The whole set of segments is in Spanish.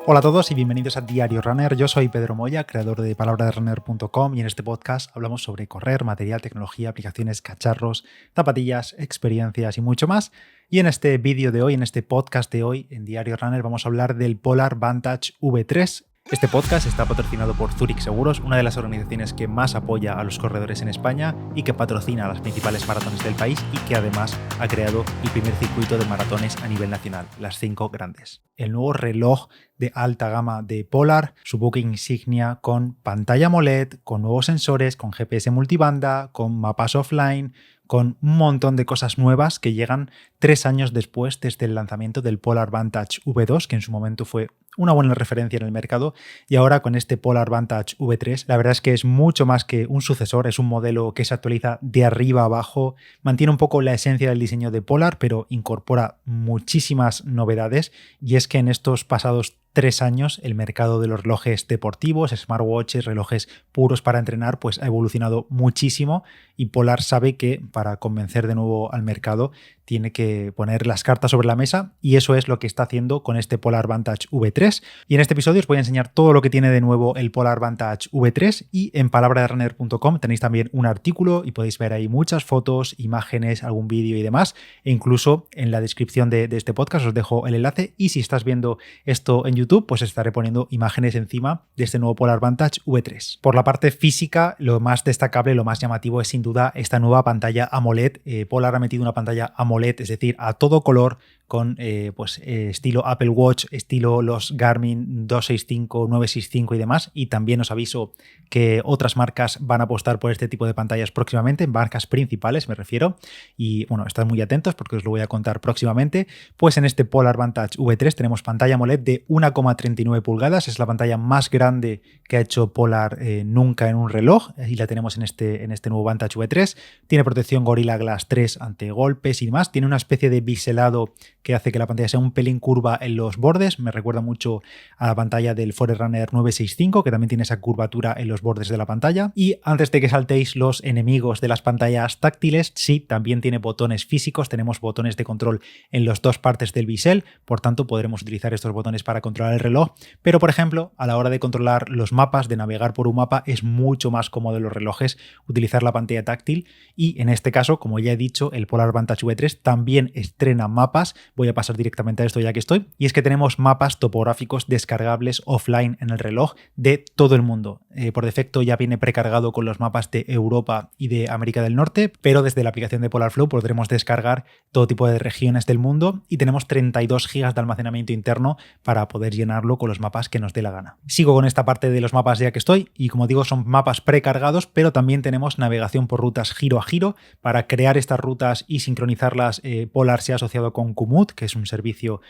Hola a todos y bienvenidos a Diario Runner. Yo soy Pedro Moya, creador de palabraderunner.com, y en este podcast hablamos sobre correr, material, tecnología, aplicaciones, cacharros, zapatillas, experiencias y mucho más. Y en este vídeo de hoy, en este podcast de hoy, en Diario Runner, vamos a hablar del Polar Vantage V3. Este podcast está patrocinado por Zurich Seguros, una de las organizaciones que más apoya a los corredores en España y que patrocina las principales maratones del país y que además ha creado el primer circuito de maratones a nivel nacional, las 5 grandes. El nuevo reloj de alta gama de Polar, su buque insignia con pantalla AMOLED, con nuevos sensores, con GPS multibanda, con mapas offline, con un montón de cosas nuevas que llegan 3 años después desde el lanzamiento del Polar Vantage V2, que en su momento fue una buena referencia en el mercado, y ahora con este Polar Vantage V3 la verdad es que es mucho más que un sucesor, es un modelo que se actualiza de arriba a abajo, mantiene un poco la esencia del diseño de Polar, pero incorpora muchísimas novedades, y es que en estos pasados 3 años el mercado de los relojes deportivos, smartwatches, relojes puros para entrenar, pues ha evolucionado muchísimo y Polar sabe que para convencer de nuevo al mercado tiene que poner las cartas sobre la mesa, y eso es lo que está haciendo con este Polar Vantage V3. Y en este episodio os voy a enseñar todo lo que tiene de nuevo el Polar Vantage V3, y en palabraderunner.com tenéis también un artículo y podéis ver ahí muchas fotos, imágenes, algún vídeo y demás, e incluso en la descripción de este podcast os dejo el enlace, y si estás viendo esto en YouTube, pues estaré poniendo imágenes encima de este nuevo Polar Vantage V3. Por la parte física, lo más destacable, lo más llamativo es sin duda esta nueva pantalla AMOLED. Polar ha metido una pantalla AMOLED, es decir, a todo color, con estilo Apple Watch, estilo los Garmin 265, 965 y demás. Y también os aviso que otras marcas van a apostar por este tipo de pantallas próximamente, marcas principales me refiero. Y bueno, estad muy atentos porque os lo voy a contar próximamente. Pues en este Polar Vantage V3 tenemos pantalla AMOLED de 1,39 pulgadas, es la pantalla más grande que ha hecho Polar nunca en un reloj, y la tenemos en este nuevo Vantage V3. Tiene protección Gorilla Glass 3 ante golpes y demás. Tiene una especie de biselado que hace que la pantalla sea un pelín curva en los bordes. Me recuerda mucho a la pantalla del Forerunner 965, que también tiene esa curvatura en los bordes de la pantalla. Y antes de que saltéis los enemigos de las pantallas táctiles, sí, también tiene botones físicos. Tenemos botones de control en las dos partes del bisel, por tanto podremos utilizar estos botones para controlar el reloj. Pero por ejemplo, a la hora de controlar los mapas, de navegar por un mapa, es mucho más cómodo en los relojes utilizar la pantalla táctil, y en este caso, como ya he dicho, el Polar Vantage V3 también estrena mapas. Voy a pasar directamente a esto ya que estoy, y es que tenemos mapas topográficos descargables offline en el reloj de todo el mundo. Por defecto ya viene precargado con los mapas de Europa y de América del Norte, pero desde la aplicación de Polar Flow podremos descargar todo tipo de regiones del mundo, y tenemos 32 GB de almacenamiento interno para poder llenarlo con los mapas que nos dé la gana. Sigo con esta parte de los mapas ya que estoy, y como digo, son mapas precargados, pero también tenemos navegación por rutas giro a giro. Para crear estas rutas y sincronizarlas, Polar se ha asociado con Komoot, que es un servicio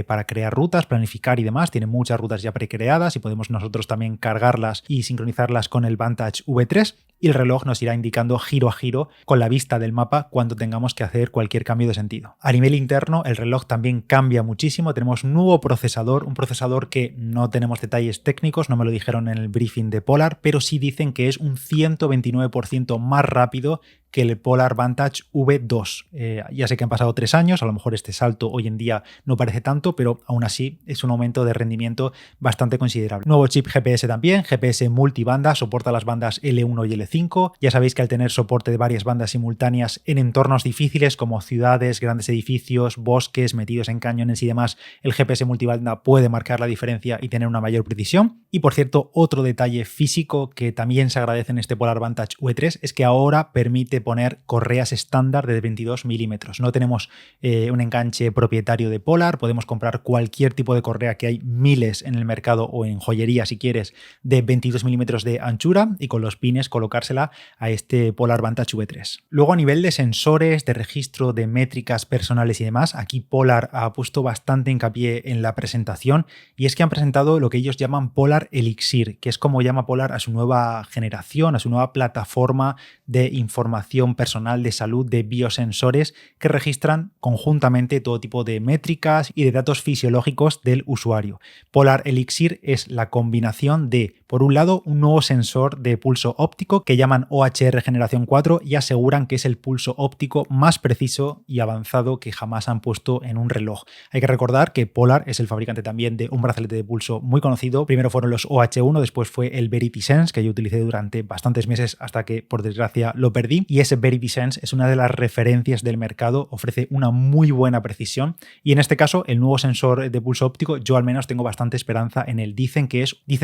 para crear rutas, planificar y demás. Tiene muchas rutas ya precreadas y podemos nosotros también cargarlas y sincronizarlas con el Vantage V3, y el reloj nos irá indicando giro a giro con la vista del mapa cuando tengamos que hacer cualquier cambio de sentido. A nivel interno, el reloj también cambia muchísimo. Tenemos un nuevo procesador, un procesador que no tenemos detalles técnicos, no me lo dijeron en el briefing de Polar, pero sí dicen que es un 129% más rápido que el Polar Vantage V2. Ya sé que han pasado 3 años, a lo mejor este salto hoy en día no parece tanto, pero aún así es un aumento de rendimiento bastante considerable. Nuevo chip GPS también, GPS multibanda, soporta las bandas L1 y L5. Ya sabéis que al tener soporte de varias bandas simultáneas en entornos difíciles como ciudades, grandes edificios, bosques, metidos en cañones y demás, el GPS multibanda puede marcar la diferencia y tener una mayor precisión. Y por cierto, otro detalle físico que también se agradece en este Polar Vantage V3 es que ahora permite poner correas estándar de 22 milímetros. No tenemos un enganche propietario de Polar, podemos comprar cualquier tipo de correa, que hay miles en el mercado, o en joyería si quieres, de 22 milímetros de anchura, y con los pines colocársela a este Polar Vantage V3. Luego, a nivel de sensores, de registro de métricas personales y demás, aquí Polar ha puesto bastante hincapié en la presentación, y es que han presentado lo que ellos llaman Polar Elixir, que es como llama Polar a su nueva generación, a su nueva plataforma de información personal de salud, de biosensores que registran conjuntamente todo tipo de métricas y de datos fisiológicos del usuario. Polar Elixir es la combinación de Por un lado, un nuevo sensor de pulso óptico que llaman OHR Generación 4 y aseguran que es el pulso óptico más preciso y avanzado que jamás han puesto en un reloj. Hay que recordar que Polar es el fabricante también de un brazalete de pulso muy conocido. Primero fueron los OH1, después fue el VeritySense, que yo utilicé durante bastantes meses hasta que, por desgracia, lo perdí. Y ese VeritySense es una de las referencias del mercado, ofrece una muy buena precisión. Y en este caso, el nuevo sensor de pulso óptico, yo al menos tengo bastante esperanza en él. Dicen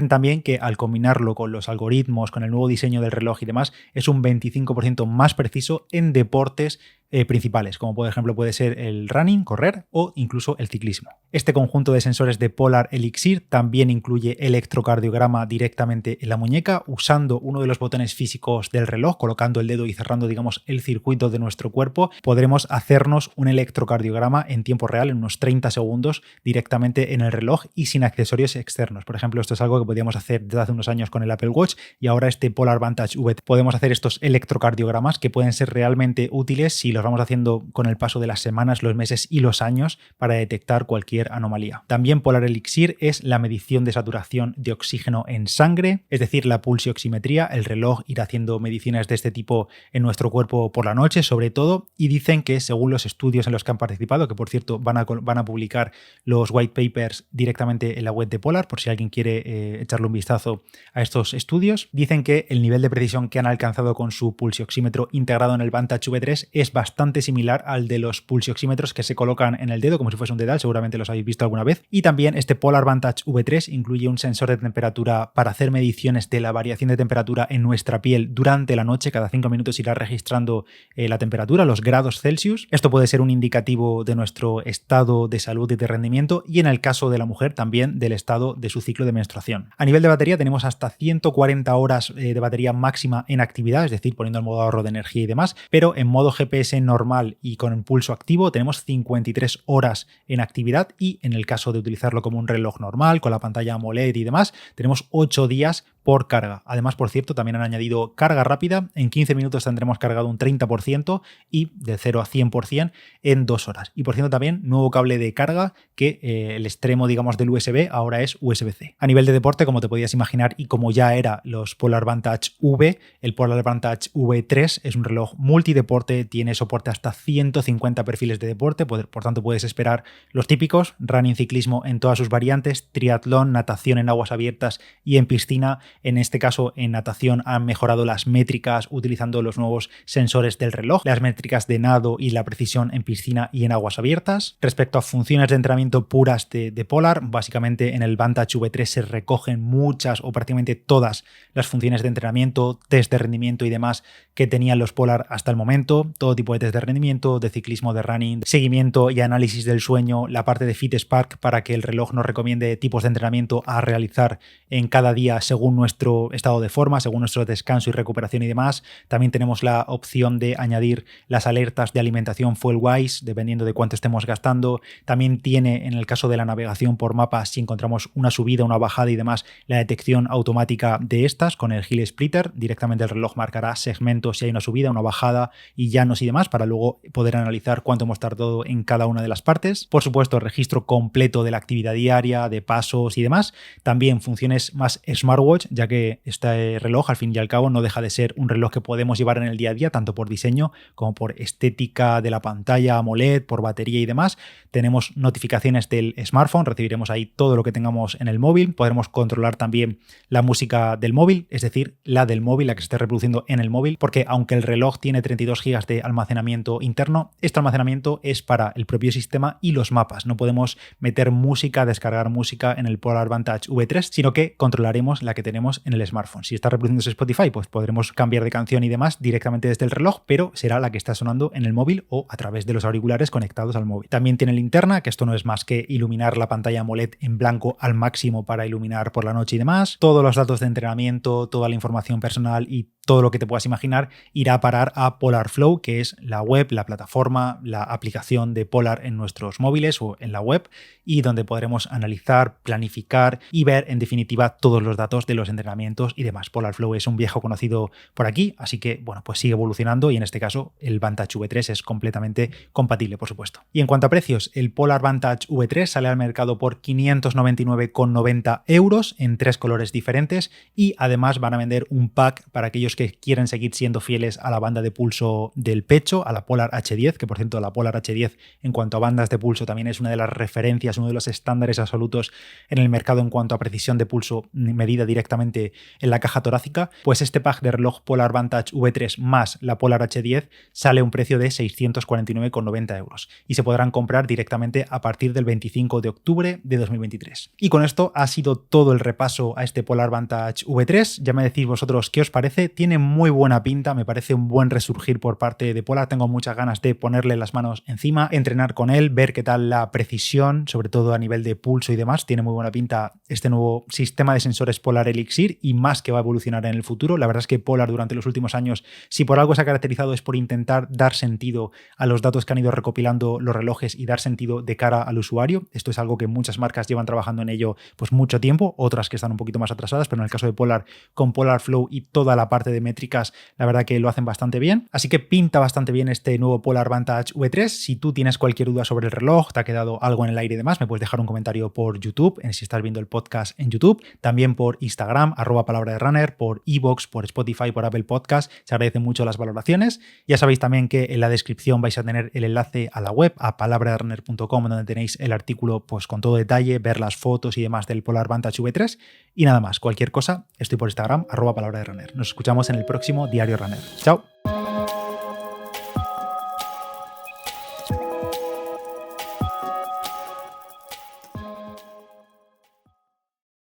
también que al combinarlo con los algoritmos, con el nuevo diseño del reloj y demás, es un 25% más preciso en deportes principales, como por ejemplo puede ser el running, correr o incluso el ciclismo. Este conjunto de sensores de Polar Elixir también incluye electrocardiograma directamente en la muñeca, usando uno de los botones físicos del reloj, colocando el dedo y cerrando, digamos, el circuito de nuestro cuerpo. Podremos hacernos un electrocardiograma en tiempo real, en unos 30 segundos, directamente en el reloj y sin accesorios externos. Por ejemplo, esto es algo que podíamos hacer desde hace unos años con el Apple Watch y ahora este Polar Vantage V. Podemos hacer estos electrocardiogramas que pueden ser realmente útiles si los vamos haciendo con el paso de las semanas, los meses y los años para detectar cualquier anomalía. También Polar Elixir es la medición de saturación de oxígeno en sangre, es decir, la pulsioximetría. El reloj irá haciendo mediciones de este tipo en nuestro cuerpo por la noche, sobre todo, y dicen que según los estudios en los que han participado, que por cierto van a publicar los white papers directamente en la web de Polar, por si alguien quiere echarle un vistazo a estos estudios, dicen que el nivel de precisión que han alcanzado con su pulsioxímetro integrado en el Vantage V3 es bastante similar al de los pulsioxímetros que se colocan en el dedo, como si fuese un dedal, seguramente los habéis visto alguna vez. Y también este Polar Vantage V3 incluye un sensor de temperatura para hacer mediciones de la variación de temperatura en nuestra piel durante la noche. Cada 5 minutos irá registrando la temperatura, los grados Celsius. Esto puede ser un indicativo de nuestro estado de salud y de rendimiento, y en el caso de la mujer también del estado de su ciclo de menstruación. A nivel de batería tenemos hasta 140 horas de batería máxima en actividad, es decir, poniendo el modo ahorro de energía y demás, pero en modo GPS normal y con el pulso activo tenemos 53 horas en actividad, y en el caso de utilizarlo como un reloj normal, con la pantalla AMOLED y demás, tenemos 8 días por carga. Además, por cierto, también han añadido carga rápida. En 15 minutos tendremos cargado un 30% y de 0 a 100% en 2 horas. Y por cierto, también nuevo cable de carga que el extremo, digamos, del USB ahora es USB-C. A nivel de deporte, como te podías imaginar y como ya era los Polar Vantage V, el Polar Vantage V3 es un reloj multideporte, tiene soporte hasta 150 perfiles de deporte, por tanto puedes esperar los típicos: running, ciclismo en todas sus variantes, triatlón, natación en aguas abiertas y en piscina. En este caso, en natación han mejorado las métricas utilizando los nuevos sensores del reloj, las métricas de nado y la precisión en piscina y en aguas abiertas. Respecto a funciones de entrenamiento puras de Polar, básicamente en el Vantage V3 se recogen muchas o prácticamente todas las funciones de entrenamiento, test de rendimiento y demás que tenían los Polar hasta el momento. Todo tipo de test de rendimiento, de ciclismo, de running, seguimiento y análisis del sueño, la parte de FitSpark para que el reloj nos recomiende tipos de entrenamiento a realizar en cada día según nuestro estado de forma, según nuestro descanso y recuperación y demás. También tenemos la opción de añadir las alertas de alimentación fuel-wise, dependiendo de cuánto estemos gastando. También tiene, en el caso de la navegación por mapas, si encontramos una subida, una bajada y demás, la detección automática de estas con el Hill Splitter. Directamente el reloj marcará segmentos si hay una subida, una bajada y llanos y demás, para luego poder analizar cuánto hemos tardado en cada una de las partes. Por supuesto, registro completo de la actividad diaria, de pasos y demás. También funciones más smartwatch, ya que este reloj al fin y al cabo no deja de ser un reloj que podemos llevar en el día a día, tanto por diseño como por estética de la pantalla AMOLED, por batería y demás. Tenemos notificaciones del smartphone, recibiremos ahí todo lo que tengamos en el móvil. Podremos controlar también la música del móvil, es decir, la del móvil, la que se esté reproduciendo en el móvil, porque aunque el reloj tiene 32 GB de almacenamiento interno, este almacenamiento es para el propio sistema y los mapas. No podemos meter música, descargar música en el Polar Vantage V3, sino que controlaremos la que tenemos en el smartphone. Si está reproduciéndose Spotify, pues podremos cambiar de canción y demás directamente desde el reloj, pero será la que está sonando en el móvil o a través de los auriculares conectados al móvil. También tiene linterna, que esto no es más que iluminar la pantalla AMOLED en blanco al máximo para iluminar por la noche y demás. Todos los datos de entrenamiento, toda la información personal y todo lo que te puedas imaginar irá a parar a Polarflow, que es la web, la plataforma, la aplicación de Polar en nuestros móviles o en la web, y donde podremos analizar, planificar y ver en definitiva todos los datos de los entrenamientos y demás. Polarflow es un viejo conocido por aquí, así que bueno, pues sigue evolucionando y en este caso el Vantage V3 es completamente compatible, por supuesto. Y en cuanto a precios, el Polar Vantage V3 sale al mercado por 599,90 euros en 3 colores diferentes y además van a vender un pack para aquellos que quieren seguir siendo fieles a la banda de pulso del pecho, a la Polar H10, que por cierto la Polar H10 en cuanto a bandas de pulso también es una de las referencias, uno de los estándares absolutos en el mercado en cuanto a precisión de pulso medida directamente en la caja torácica. Pues este pack de reloj Polar Vantage V3 más la Polar H10 sale a un precio de 649,90 euros y se podrán comprar directamente a partir del 25 de octubre de 2023. Y con esto ha sido todo el repaso a este Polar Vantage V3. Ya me decís vosotros qué os parece. Tiene muy buena pinta, me parece un buen resurgir por parte de Polar. Tengo muchas ganas de ponerle las manos encima, entrenar con él, ver qué tal la precisión, sobre todo a nivel de pulso y demás. Tiene muy buena pinta este nuevo sistema de sensores Polar Elixir y más que va a evolucionar en el futuro. La verdad es que Polar durante los últimos años, si por algo se ha caracterizado, es por intentar dar sentido a los datos que han ido recopilando los relojes y dar sentido de cara al usuario. Esto es algo que muchas marcas llevan trabajando en ello pues mucho tiempo, otras que están un poquito más atrasadas, pero en el caso de Polar, con Polarflow y toda la parte de métricas, la verdad que lo hacen bastante bien. Así que pinta bastante bien este nuevo Polar Vantage V3. Si tú tienes cualquier duda sobre el reloj, te ha quedado algo en el aire y demás, me puedes dejar un comentario por YouTube, si estás viendo el podcast en YouTube, también por Instagram, @palabra de runner, por iVoox, por Spotify, por Apple Podcast. Se agradecen mucho las valoraciones. Ya sabéis también que en la descripción vais a tener el enlace a la web, a palabraderunner.com, donde tenéis el artículo pues con todo detalle, ver las fotos y demás del Polar Vantage V3. Y nada más, cualquier cosa, estoy por Instagram, @palabra de runner. Nos escuchamos en el próximo Diario Runner. Chao.